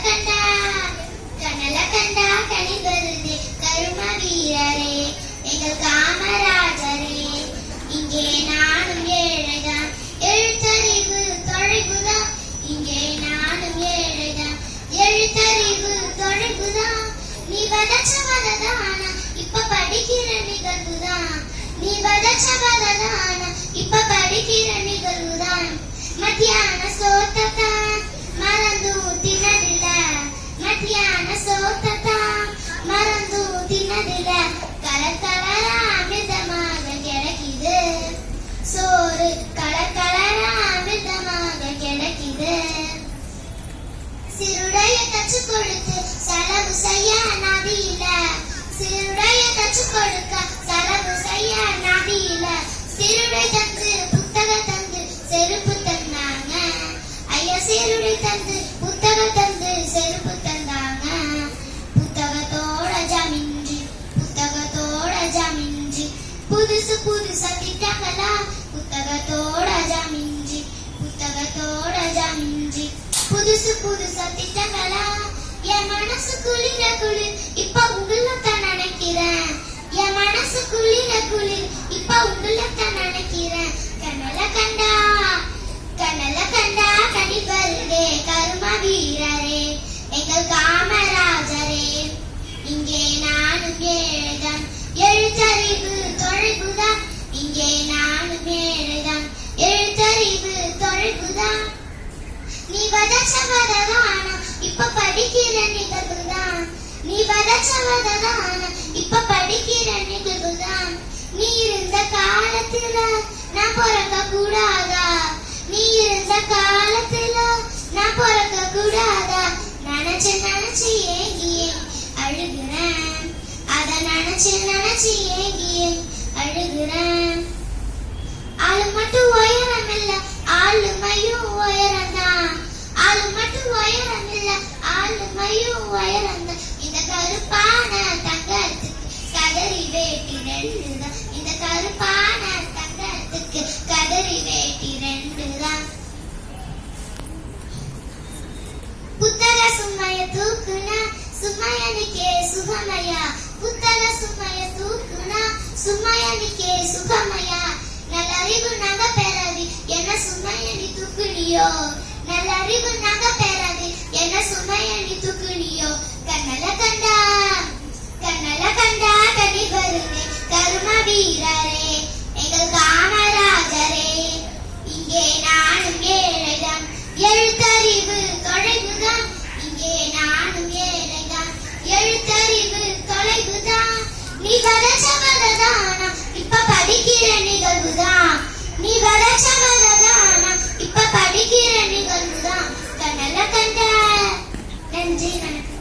கண்டா கனல கண்டா கனி வருது கரும வீரரே எங்கள் காமராஜரே. இங்கே நானும் ஏழைதான் எழுத்தறிவு தொலைவுதான். இங்கே நானும் ஏழைதான் எழுத்தறிவு தொலைவுதான். நீ வதச்ச வததான இப்ப படிக்கிற நிகழ்வுதான். நீ வதச்ச வததான இப்ப படிக்கிற நிகழ்வுதான். மத்தியான சோத்தத்தான் மறந்து தினதில. மத்தியான சோத்தத்தான் மறந்து தினதில. கலர் கலரா அமிர்தமாக கிடைக்குது சோறு. கலர் கலரா அமிர்தமாக கிடைக்குது. சிறுடைய தச்சு கொடுத்து செலவு செய்ய நதியில. சிறுடைய தச்சு கொடுக்க செலவு செய்ய நதியில. சிறுடை தந்து புத்தக தந்து செருப்பு தந்தாங்க. ஐயா சிறுடை தந்து புத்தக தந்து செருப்பு தந்தாங்க. புத்தகத்தோட ஜமிஞ்சி புத்தகத்தோட ஜமிஞ்சி புதுசு புதுசா திட்டங்களா. புத்தகத்தோட ஜமிஞ்சி புத்தகத்தோட ஜமிஞ்சி புதுசு புதுசா திட்டங்களா. என் மனசு குளிர குளிர் இப்ப உங்களத்தான் நினைக்கிறேன். என் மனசு குளிர குளிர் இப்ப உங்களத்தான் நினைக்கிறேன். கனல கண்டா கனல கண்டா கனி வருதே கரும வீரரே எங்கள் காமராஜரே. இங்கே நானும் ஏழைதான் எழுத்தறிவு தொலைவுதான். இங்கே நானும் ஏழைதான் எழுத்தறிவு தொலைவுதான். நீ வதச்ச வததான இப்ப படிக்கிற நிகழ்வுதான். நீ வதச்ச வததான இப்ப படிக்கிற நிகழ்வுதான். நீ இருந்த காலத்துல நான் பிறக்க கூடாதா. நீ இருந்த காலத்துல நான் பிறக்க கூடாதா. நினைச்சு நினைச்சு ஏங்கி அழுகிறேன். அத நினைச்சு நினைச்சு ஏங்கி அழுகிறேன். ஆளு மட்டும் உயரம் இல்ல ஆளுமையும் உயரம் தான். ஆளு மட்டும் உயரம் இல்ல ஆளுமையும் உயரம் தான். இந்த கருப்பான தங்கத்துக்கு கதறி வேட்டி ரெண்டு தான். இந்த கருப்பான தங்கத்துக்கு கதறி வேட்டி ரெண்டு தான். புத்தக சுமைய தூக்குனா சுமையனுக்கே சுகமயா. புத்தக சுமைய தூக்குனா சுமையனுக்கே சுகமயா. நல்லறிவு நக பெறவி என்ன சுமையனி தூக்குனியோ. நல்லறிவு நக பெறவி என்ன சுமையனி தூக்குனியோ. கனல கண்டா கனல கண்டா கனி வருதே கரும வீரரே எங்கள் காமராஜரே. இங்கே நானும் ஏழைதான் எழுத்தறிவு தொலைவுதான். இங்கே நானும் ஏழைதான் எழுத்தறிவு தொலைவுதான். நீ வதச்ச வததானா இப்ப படிக்கிற நிகழ்வுதான். நீ வதச்ச வததானா இப்ப படிக்கிற நிகழ்வுதான். கனல கண்டா. நன்றி வணக்கம்.